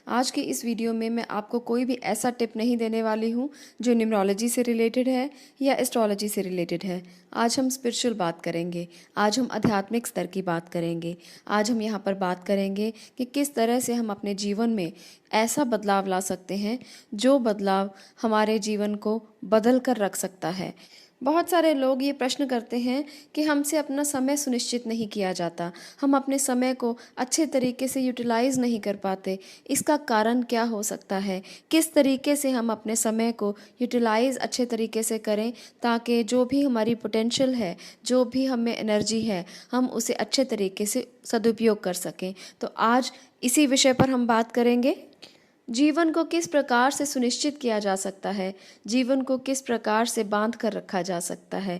आज की इस वीडियो में मैं आपको कोई भी ऐसा टिप नहीं देने वाली हूँ जो न्यूमरोलॉजी से रिलेटेड है या एस्ट्रोलॉजी से रिलेटेड है। आज हम स्पिरिचुअल बात करेंगे, आज हम आध्यात्मिक स्तर की बात करेंगे। आज हम यहाँ पर बात करेंगे कि किस तरह से हम अपने जीवन में ऐसा बदलाव ला सकते हैं जो बदलाव हमारे जीवन को बदल कर रख सकता है। बहुत सारे लोग ये प्रश्न करते हैं कि हमसे अपना समय सुनिश्चित नहीं किया जाता, हम अपने समय को अच्छे तरीके से यूटिलाइज़ नहीं कर पाते। इसका कारण क्या हो सकता है? किस तरीके से हम अपने समय को यूटिलाइज़ अच्छे तरीके से करें ताकि जो भी हमारी पोटेंशियल है, जो भी हमें एनर्जी है, हम उसे अच्छे तरीके से सदुपयोग कर सकें। तो आज इसी विषय पर हम बात करेंगे। जीवन को किस प्रकार से सुनिश्चित किया जा सकता है, जीवन को किस प्रकार से बांध कर रखा जा सकता है,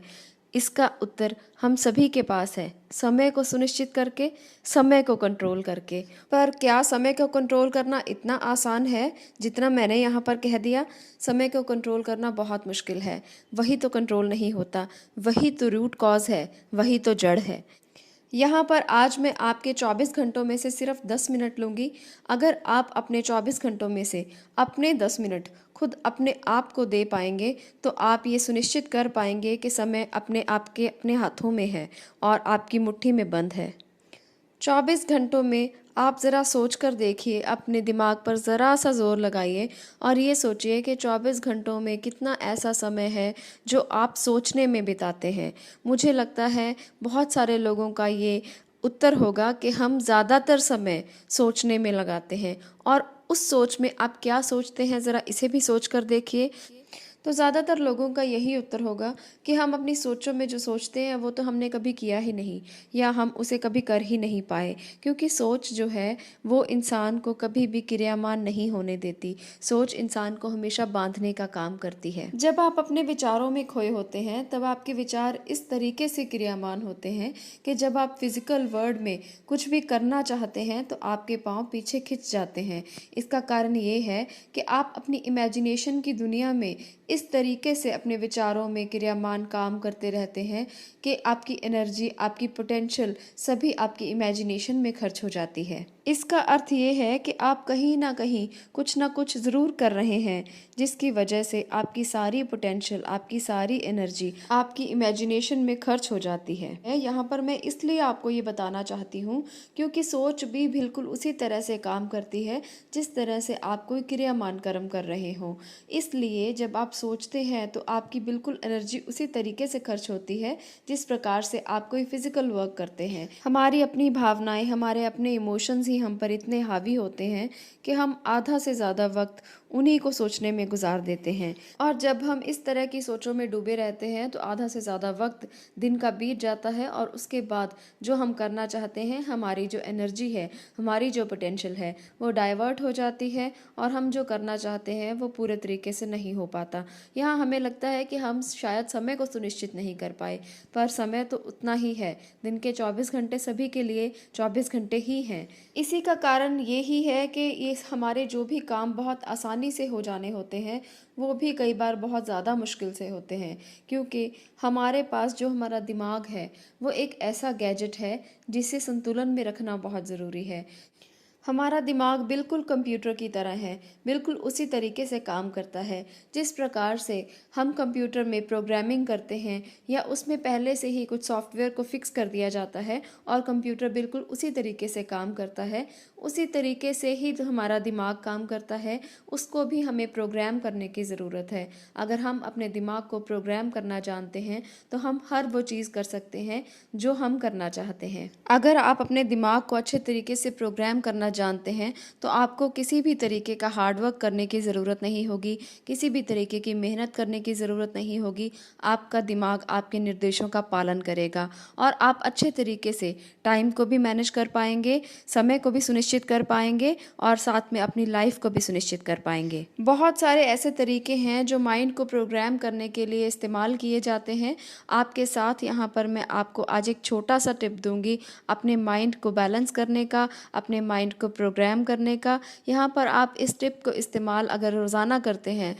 इसका उत्तर हम सभी के पास है। समय को सुनिश्चित करके, समय को कंट्रोल करके। पर क्या समय को कंट्रोल करना इतना आसान है जितना मैंने यहाँ पर कह दिया? समय को कंट्रोल करना बहुत मुश्किल है। वही तो कंट्रोल नहीं होता, वही तो रूट कॉज है, वही तो जड़ है। यहाँ पर आज मैं आपके 24 घंटों में से सिर्फ 10 मिनट लूँगी। अगर आप अपने 24 घंटों में से अपने 10 मिनट खुद अपने आप को दे पाएंगे तो आप ये सुनिश्चित कर पाएंगे कि समय अपने हाथों में है और आपकी मुट्ठी में बंद है। 24 घंटों में आप ज़रा सोच कर देखिए, अपने दिमाग पर ज़रा सा ज़ोर लगाइए और ये सोचिए कि 24 घंटों में कितना ऐसा समय है जो आप सोचने में बिताते हैं। मुझे लगता है बहुत सारे लोगों का ये उत्तर होगा कि हम ज़्यादातर समय सोचने में लगाते हैं। और उस सोच में आप क्या सोचते हैं, ज़रा इसे भी सोच कर देखिए। तो ज़्यादातर लोगों का यही उत्तर होगा कि हम अपनी सोचों में जो सोचते हैं वो तो हमने कभी किया ही नहीं, या हम उसे कभी कर ही नहीं पाए। क्योंकि सोच जो है वो इंसान को कभी भी क्रियामान नहीं होने देती। सोच इंसान को हमेशा बांधने का काम करती है। जब आप अपने विचारों में खोए होते हैं तब आपके विचार इस तरीके से क्रियामान होते हैं कि जब आप फिजिकल वर्ल्ड में कुछ भी करना चाहते हैं तो आपके पाँव पीछे खिंच जाते हैं। इसका कारण ये है कि आप अपनी इमेजिनेशन की दुनिया में इस तरीके से अपने विचारों में क्रियामान काम करते रहते हैं कि आपकी एनर्जी, आपकी पोटेंशियल सभी आपकी इमेजिनेशन में खर्च हो जाती है। इसका अर्थ ये है कि आप कहीं ना कुछ ज़रूर कर रहे हैं जिसकी वजह से आपकी सारी पोटेंशियल, आपकी सारी एनर्जी आपकी इमेजिनेशन में खर्च हो जाती है। यहाँ पर मैं इसलिए आपको ये बताना चाहती हूँ क्योंकि सोच भी बिल्कुल उसी तरह से काम करती है जिस तरह से आप कोई क्रियामान कर्म कर रहे हो। इसलिए जब आप सोचते हैं तो आपकी बिल्कुल एनर्जी उसी तरीके से खर्च होती है जिस प्रकार से आप कोई फिजिकल वर्क करते हैं। हमारी अपनी भावनाएं, हमारे अपने इमोशंस ही हम पर इतने हावी होते हैं कि हम आधा से ज़्यादा वक्त उन्हीं को सोचने में गुजार देते हैं। और जब हम इस तरह की सोचों में डूबे रहते हैं तो आधा से ज़्यादा वक्त दिन का बीत जाता है और उसके बाद जो हम करना चाहते हैं, हमारी जो एनर्जी है, हमारी जो पोटेंशियल है वो डाइवर्ट हो जाती है और हम जो करना चाहते हैं वो पूरे तरीके से नहीं हो पाता। यहाँ हमें लगता है कि हम शायद समय को सुनिश्चित नहीं कर पाए, पर समय तो उतना ही है। दिन के 24 घंटे सभी के लिए 24 घंटे ही हैं। इसी का कारण ये ही है कि ये हमारे जो भी काम बहुत आसानी से हो जाने होते हैं वो भी कई बार बहुत ज़्यादा मुश्किल से होते हैं, क्योंकि हमारे पास जो हमारा दिमाग है वो एक ऐसा गैजेट है जिसे संतुलन में रखना बहुत ज़रूरी है। हमारा दिमाग बिल्कुल कंप्यूटर की तरह है, बिल्कुल उसी तरीके से काम करता है जिस प्रकार से हम कंप्यूटर में प्रोग्रामिंग करते हैं या उसमें पहले से ही कुछ सॉफ्टवेयर को फिक्स कर दिया जाता है और कंप्यूटर बिल्कुल उसी तरीके से काम करता है। उसी तरीके से ही जो हमारा दिमाग काम करता है उसको भी हमें प्रोग्राम करने की ज़रूरत है। अगर हम अपने दिमाग को प्रोग्राम करना जानते हैं तो हम हर वो चीज़ कर सकते हैं जो हम करना चाहते हैं। अगर आप अपने दिमाग को अच्छे तरीके से प्रोग्राम करना जानते हैं तो आपको किसी भी तरीके का हार्डवर्क करने की ज़रूरत नहीं होगी, किसी भी तरीके की मेहनत करने की ज़रूरत नहीं होगी। आपका दिमाग आपके निर्देशों का पालन करेगा और आप अच्छे तरीके से टाइम को भी मैनेज कर पाएंगे, समय को भी सुनिश्चित कर पाएंगे और साथ में अपनी लाइफ को भी सुनिश्चित कर पाएंगे। बहुत सारे ऐसे तरीके हैं जो माइंड को प्रोग्राम करने के लिए इस्तेमाल किए जाते हैं। आपके साथ यहाँ पर मैं आपको आज एक छोटा सा टिप दूंगी अपने माइंड को बैलेंस करने का, अपने माइंड को प्रोग्राम करने का। यहाँ पर आप इस टिप को इस्तेमाल अगर रोज़ाना करते हैं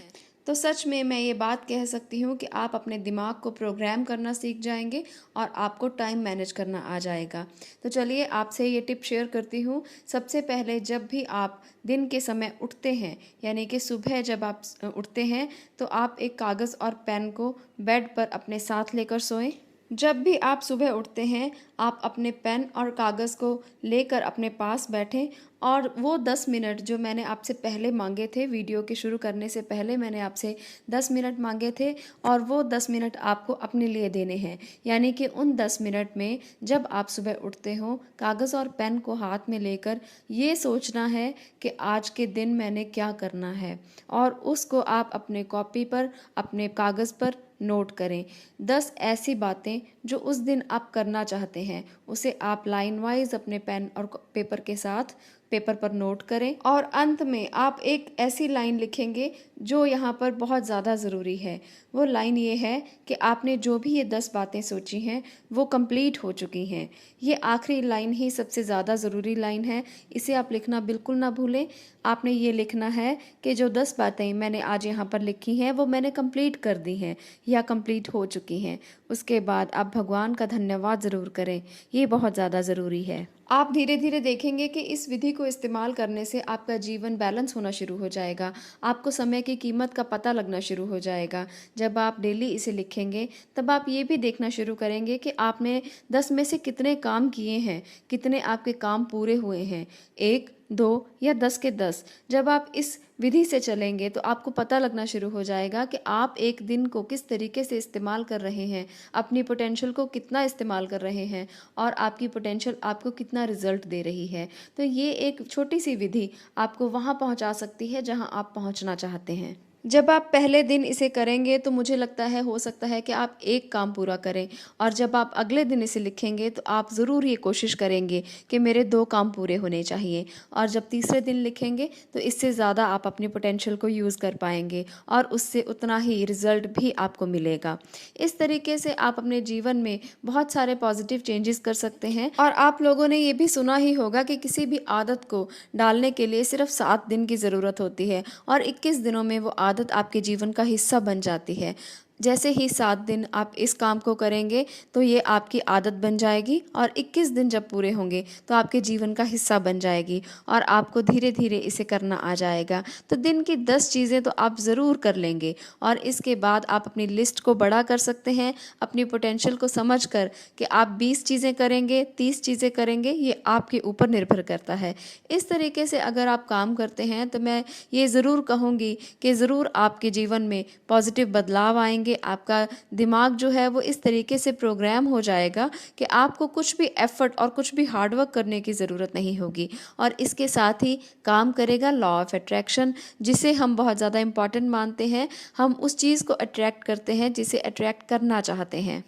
तो सच में मैं ये बात कह सकती हूँ कि आप अपने दिमाग को प्रोग्राम करना सीख जाएंगे और आपको टाइम मैनेज करना आ जाएगा। तो चलिए आपसे ये टिप शेयर करती हूँ। सबसे पहले जब भी आप दिन के समय उठते हैं, यानी कि सुबह जब आप उठते हैं, तो आप एक कागज़ और पेन को बेड पर अपने साथ लेकर सोएं। जब भी आप सुबह उठते हैं, आप अपने पेन और कागज़ को लेकर अपने पास बैठें और वो 10 मिनट जो मैंने आपसे पहले मांगे थे, वीडियो के शुरू करने से पहले मैंने आपसे 10 मिनट मांगे थे और वो 10 मिनट आपको अपने लिए देने हैं। यानी कि उन 10 मिनट में जब आप सुबह उठते हो, कागज़ और पेन को हाथ में लेकर ये सोचना है कि आज के दिन मैंने क्या करना है, और उसको आप अपने कॉपी पर, अपने कागज़ पर नोट करें। 10 ऐसी बातें जो उस दिन आप करना चाहते हैं, उसे आप लाइन वाइज अपने पेन और पेपर के साथ पेपर पर नोट करें, और अंत में आप एक ऐसी लाइन लिखेंगे जो यहाँ पर बहुत ज़्यादा ज़रूरी है। वो लाइन ये है कि आपने जो भी ये 10 बातें सोची हैं वो कंप्लीट हो चुकी हैं। ये आखिरी लाइन ही सबसे ज़्यादा ज़रूरी लाइन है, इसे आप लिखना बिल्कुल ना भूलें। आपने ये लिखना है कि जो 10 बातें मैंने आज यहाँ पर लिखी हैं वो मैंने कंप्लीट कर दी हैं या कंप्लीट हो चुकी हैं। उसके बाद आप भगवान का धन्यवाद ज़रूर करें, ये बहुत ज़्यादा ज़रूरी है। आप धीरे धीरे देखेंगे कि इस विधि को इस्तेमाल करने से आपका जीवन बैलेंस होना शुरू हो जाएगा। आपको समय की कीमत का पता लगना शुरू हो जाएगा। जब आप डेली इसे लिखेंगे तब आप ये भी देखना शुरू करेंगे कि आपने 10 में से कितने काम किए हैं, कितने आपके काम पूरे हुए हैं, 1, 2 या 10 के 10। जब आप इस विधि से चलेंगे तो आपको पता लगना शुरू हो जाएगा कि आप एक दिन को किस तरीके से इस्तेमाल कर रहे हैं, अपनी पोटेंशियल को कितना इस्तेमाल कर रहे हैं और आपकी पोटेंशियल आपको कितना रिजल्ट दे रही है। तो ये एक छोटी सी विधि आपको वहाँ पहुँचा सकती है जहाँ आप पहुँचना चाहते हैं। जब आप पहले दिन इसे करेंगे तो मुझे लगता है हो सकता है कि आप एक काम पूरा करें, और जब आप अगले दिन इसे लिखेंगे तो आप ज़रूर ये कोशिश करेंगे कि मेरे 2 काम पूरे होने चाहिए, और जब तीसरे दिन लिखेंगे तो इससे ज़्यादा आप अपनी पोटेंशियल को यूज़ कर पाएंगे और उससे उतना ही रिज़ल्ट भी आपको मिलेगा। इस तरीके से आप अपने जीवन में बहुत सारे पॉजिटिव चेंजेस कर सकते हैं। और आप लोगों ने ये भी सुना ही होगा कि किसी भी आदत को डालने के लिए सिर्फ 7 दिन की ज़रूरत होती है और 21 दिनों में वो आदत आपके जीवन का हिस्सा बन जाती है। जैसे ही 7 दिन आप इस काम को करेंगे तो ये आपकी आदत बन जाएगी, और 21 दिन जब पूरे होंगे तो आपके जीवन का हिस्सा बन जाएगी और आपको धीरे धीरे इसे करना आ जाएगा। तो दिन की 10 चीज़ें तो आप ज़रूर कर लेंगे, और इसके बाद आप अपनी लिस्ट को बड़ा कर सकते हैं अपनी पोटेंशियल को समझ कर कि आप 20 चीज़ें करेंगे, 30 चीज़ें करेंगे, ये आपके ऊपर निर्भर करता है। इस तरीके से अगर आप काम करते हैं तो मैं ये ज़रूर कहूँगी कि ज़रूर आपके जीवन में पॉजिटिव बदलाव आएंगे। आपका दिमाग जो है वो इस तरीके से प्रोग्राम हो जाएगा कि आपको कुछ भी एफर्ट और कुछ भी हार्डवर्क करने की ज़रूरत नहीं होगी, और इसके साथ ही काम करेगा लॉ ऑफ अट्रैक्शन, जिसे हम बहुत ज़्यादा इम्पॉर्टेंट मानते हैं। हम उस चीज़ को अट्रैक्ट करते हैं जिसे अट्रैक्ट करना चाहते हैं।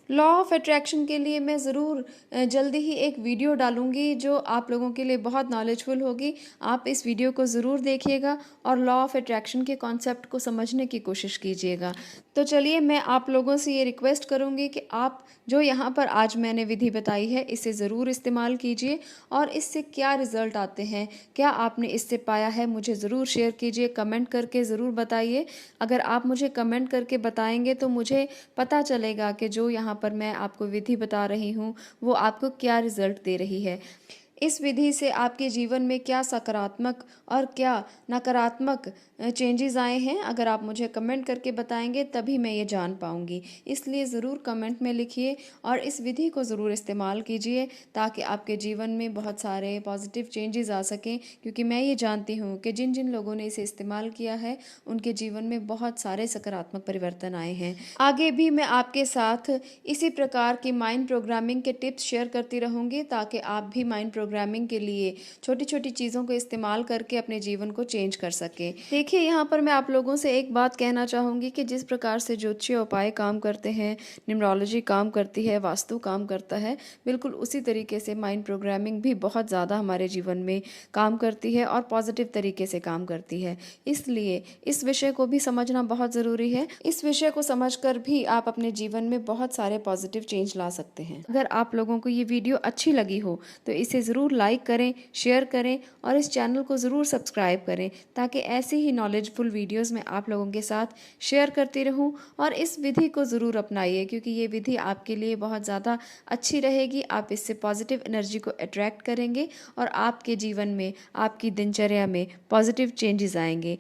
लॉ ऑफ अट्रैक्शन के लिए मैं ज़रूर जल्दी ही एक वीडियो डालूंगी जो आप लोगों के लिए बहुत नॉलेजफुल होगी। आप इस वीडियो को ज़रूर देखिएगा और लॉ ऑफ अट्रैक्शन के कॉन्सेप्ट को समझने की कोशिश कीजिएगा। तो चलिए मैं आप लोगों से ये रिक्वेस्ट करूंगी कि आप जो यहाँ पर आज मैंने विधि बताई है इसे ज़रूर इस्तेमाल कीजिए, और इससे क्या रिज़ल्ट आते हैं, क्या आपने इससे पाया है, मुझे ज़रूर शेयर कीजिए, कमेंट करके ज़रूर बताइए। अगर आप मुझे कमेंट करके बताएंगे तो मुझे पता चलेगा कि जो यहाँ पर मैं आपको विधि बता रही हूँ वो आपको क्या रिज़ल्ट दे रही है। इस विधि से आपके जीवन में क्या सकारात्मक और क्या नकारात्मक चेंजेस आए हैं, अगर आप मुझे कमेंट करके बताएंगे तभी मैं ये जान पाऊंगी। इसलिए ज़रूर कमेंट में लिखिए और इस विधि को ज़रूर इस्तेमाल कीजिए ताकि आपके जीवन में बहुत सारे पॉजिटिव चेंजेस आ सकें, क्योंकि मैं ये जानती हूँ कि जिन जिन लोगों ने इसे इस्तेमाल किया है उनके जीवन में बहुत सारे सकारात्मक परिवर्तन आए हैं। आगे भी मैं आपके साथ इसी प्रकार की माइंड प्रोग्रामिंग के टिप्स शेयर करती रहूँगी ताकि आप भी माइंड प्रोग्रामिंग के लिए छोटी छोटी चीज़ों को इस्तेमाल करके अपने जीवन को चेंज कर सकें। देखिए यहाँ पर मैं आप लोगों से एक बात कहना चाहूँगी कि जिस प्रकार से ज्योतिषीय उपाय काम करते हैं, न्यूमरोलॉजी काम करती है, वास्तु काम करता है, बिल्कुल उसी तरीके से माइंड प्रोग्रामिंग भी बहुत ज़्यादा हमारे जीवन में काम करती है और पॉजिटिव तरीके से काम करती है। इसलिए इस विषय को भी समझना बहुत ज़रूरी है। इस विषय को समझकर भी आप अपने जीवन में बहुत सारे पॉजिटिव चेंज ला सकते हैं। अगर आप लोगों को ये वीडियो अच्छी लगी हो तो इसे ज़रूर ज़रूर लाइक करें, शेयर करें और इस चैनल को ज़रूर सब्सक्राइब करें ताकि ऐसी ही नॉलेजफुल वीडियोस मैं आप लोगों के साथ शेयर करती रहूं। और इस विधि को ज़रूर अपनाइए क्योंकि ये विधि आपके लिए बहुत ज़्यादा अच्छी रहेगी। आप इससे पॉजिटिव एनर्जी को अट्रैक्ट करेंगे और आपके जीवन में, आपकी दिनचर्या में पॉजिटिव चेंजेस आएंगे।